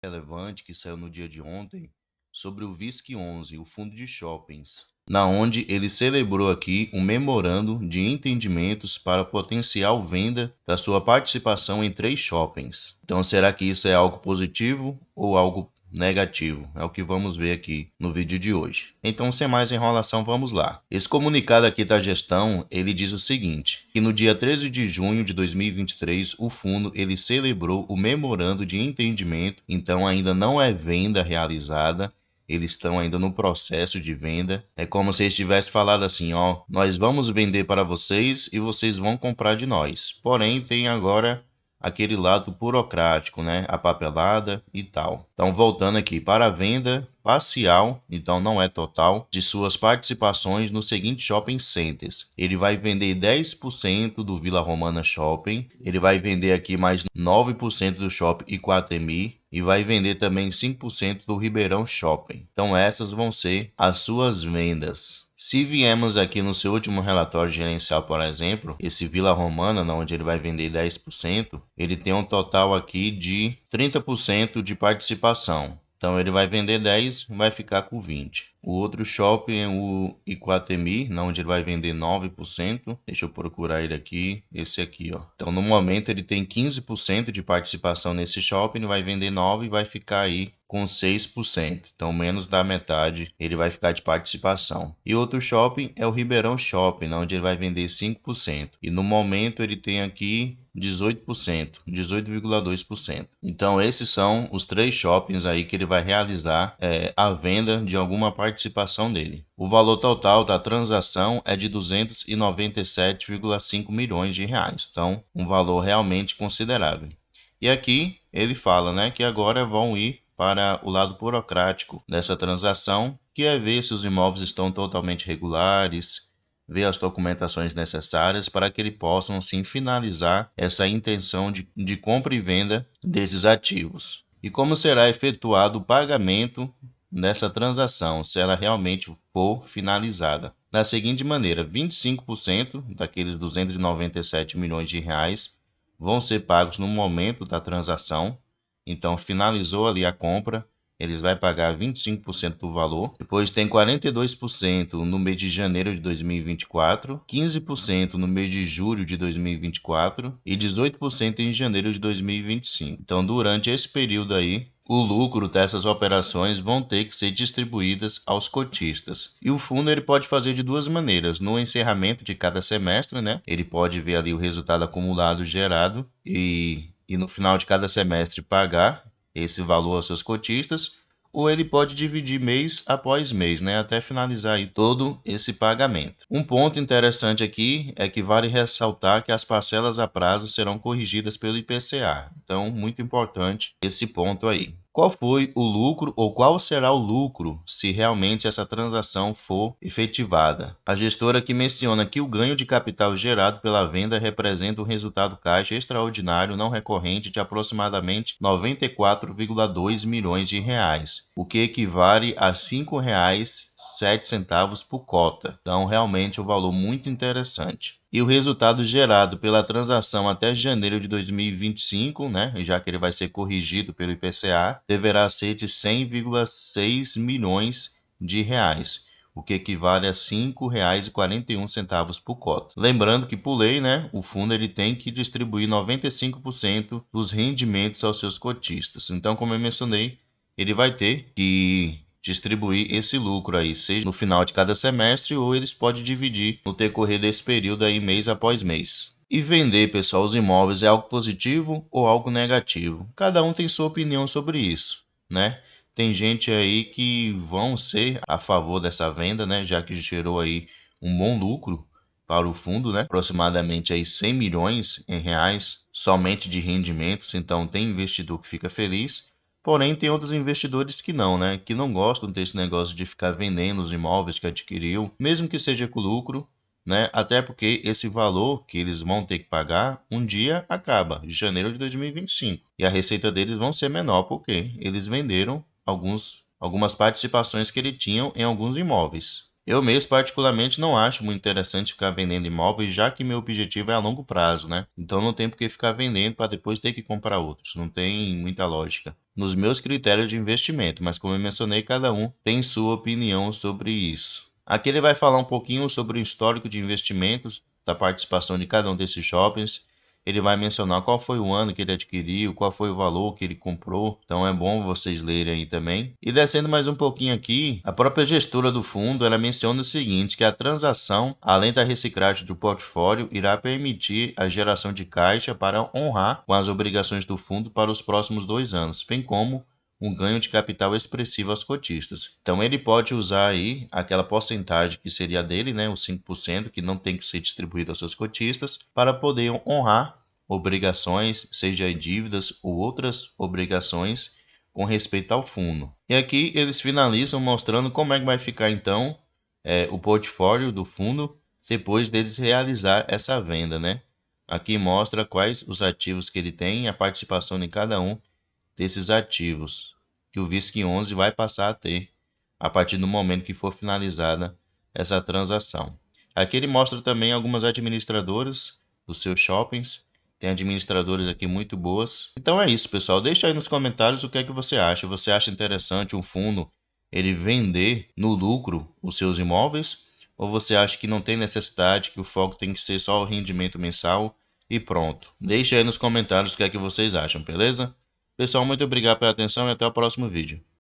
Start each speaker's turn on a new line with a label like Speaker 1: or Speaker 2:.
Speaker 1: relevante que saiu no dia de ontem sobre o VISC11, o fundo de shoppings, na onde ele celebrou aqui um memorando de entendimentos para potencial venda da sua participação em 3 shoppings. Então, será que isso é algo positivo ou algo negativo? É o que vamos ver aqui no vídeo de hoje. Então, sem mais enrolação, vamos lá. Esse comunicado aqui da gestão, ele diz o seguinte, que no dia 13 de junho de 2023, o fundo ele celebrou o memorando de entendimento, então ainda não é venda realizada, eles estão ainda no processo de venda. É como se eles tivessem falado assim, ó, nós vamos vender para vocês e vocês vão comprar de nós. Porém, tem agora aquele lado burocrático, né? A papelada e tal. Então, voltando aqui para a venda parcial, então não é total, de suas participações no seguinte shopping centers. Ele vai vender 10% do Vila Romana Shopping, ele vai vender aqui mais 9% do Shopping Iguatemi e vai vender também 5% do Ribeirão Shopping. Então essas vão ser as suas vendas. Se viemos aqui no seu último relatório gerencial, por exemplo, esse Vila Romana, onde ele vai vender 10%, ele tem um total aqui de 30% de participação. Então ele vai vender 10, vai ficar com 20. O outro shopping é o Iguatemi, onde ele vai vender 9%. Deixa eu procurar ele aqui, esse aqui, ó. Então no momento ele tem 15% de participação nesse shopping, vai vender 9 e vai ficar aí com 6%. Então menos da metade ele vai ficar de participação. E outro shopping é o Ribeirão Shopping, onde ele vai vender 5%. E no momento ele tem aqui 18%, 18,2%. Então esses são os 3 shoppings aí que ele vai realizar a venda de alguma participação dele. O valor total da transação é de 297,5 milhões de reais. Então um valor realmente considerável. E aqui ele fala, né, que agora vão ir para o lado burocrático dessa transação, que é ver se os imóveis estão totalmente regulares, ver as documentações necessárias para que ele possam sim finalizar essa intenção de compra e venda desses ativos. E como será efetuado o pagamento dessa transação, se ela realmente for finalizada? Da seguinte maneira, 25% daqueles 297 milhões de reais vão ser pagos no momento da transação. Então finalizou ali a compra, eles vão pagar 25% do valor. Depois tem 42% no mês de janeiro de 2024, 15% no mês de julho de 2024 e 18% em janeiro de 2025. Então, durante esse período aí, o lucro dessas operações vão ter que ser distribuídas aos cotistas. E o fundo ele pode fazer de duas maneiras. No encerramento de cada semestre, né? Ele pode ver ali o resultado acumulado gerado e no final de cada semestre pagar esse valor aos seus cotistas, ou ele pode dividir mês após mês, né, até finalizar aí todo esse pagamento. Um ponto interessante aqui é que vale ressaltar que as parcelas a prazo serão corrigidas pelo IPCA. Então, muito importante esse ponto aí. Qual foi o lucro ou qual será o lucro se realmente essa transação for efetivada? A gestora aqui menciona que o ganho de capital gerado pela venda representa um resultado caixa extraordinário não recorrente de aproximadamente 94,2 milhões de reais, o que equivale a R$ 5,07 por cota. Então, realmente um valor muito interessante. E o resultado gerado pela transação até janeiro de 2025, né, já que ele vai ser corrigido pelo IPCA, deverá ser de 100,6 milhões de reais, o que equivale a R$ 5,41 por cota. Lembrando que por lei, né, o fundo ele tem que distribuir 95% dos rendimentos aos seus cotistas. Então, como eu mencionei, ele vai ter que distribuir esse lucro aí, seja no final de cada semestre ou eles podem dividir no decorrer desse período aí mês após mês. E vender, pessoal, os imóveis é algo positivo ou algo negativo? Cada um tem sua opinião sobre isso, né? Tem gente aí que vão ser a favor dessa venda, né? Já que gerou aí um bom lucro para o fundo, né? Aproximadamente aí 100 milhões em reais somente de rendimentos. Então tem investidor que fica feliz. Porém, tem outros investidores que não, né? Que não gostam desse negócio de ficar vendendo os imóveis que adquiriu, mesmo que seja com lucro, né? Até porque esse valor que eles vão ter que pagar um dia acaba, em janeiro de 2025. E a receita deles vão ser menor porque eles venderam algumas participações que eles tinham em alguns imóveis. Eu mesmo particularmente não acho muito interessante ficar vendendo imóveis, já que meu objetivo é a longo prazo, né? Então não tem por que ficar vendendo para depois ter que comprar outros, não tem muita lógica. Nos meus critérios de investimento, mas como eu mencionei, cada um tem sua opinião sobre isso. Aqui ele vai falar um pouquinho sobre o histórico de investimentos da participação de cada um desses shoppings. Ele vai mencionar qual foi o ano que ele adquiriu, qual foi o valor que ele comprou. Então é bom vocês lerem aí também. E descendo mais um pouquinho aqui, a própria gestora do fundo, ela menciona o seguinte, que a transação, além da reciclagem do portfólio, irá permitir a geração de caixa para honrar com as obrigações do fundo para os próximos 2 anos, bem como um ganho de capital expressivo aos cotistas. Então ele pode usar aí aquela porcentagem que seria dele, né, os 5%, que não tem que ser distribuído aos seus cotistas, para poder honrar obrigações, seja dívidas ou outras obrigações com respeito ao fundo. E aqui eles finalizam mostrando como é que vai ficar então o portfólio do fundo depois deles realizar essa venda, né? Aqui mostra quais os ativos que ele tem e a participação em cada um desses ativos que o VISC11 vai passar a ter a partir do momento que for finalizada essa transação. Aqui ele mostra também algumas administradoras dos seus shoppings. Tem administradoras aqui muito boas. Então é isso, pessoal. Deixa aí nos comentários o que é que você acha. Você acha interessante um fundo ele vender no lucro os seus imóveis? Ou você acha que não tem necessidade, que o foco tem que ser só o rendimento mensal e pronto? Deixa aí nos comentários o que é que vocês acham, beleza? Pessoal, muito obrigado pela atenção e até o próximo vídeo.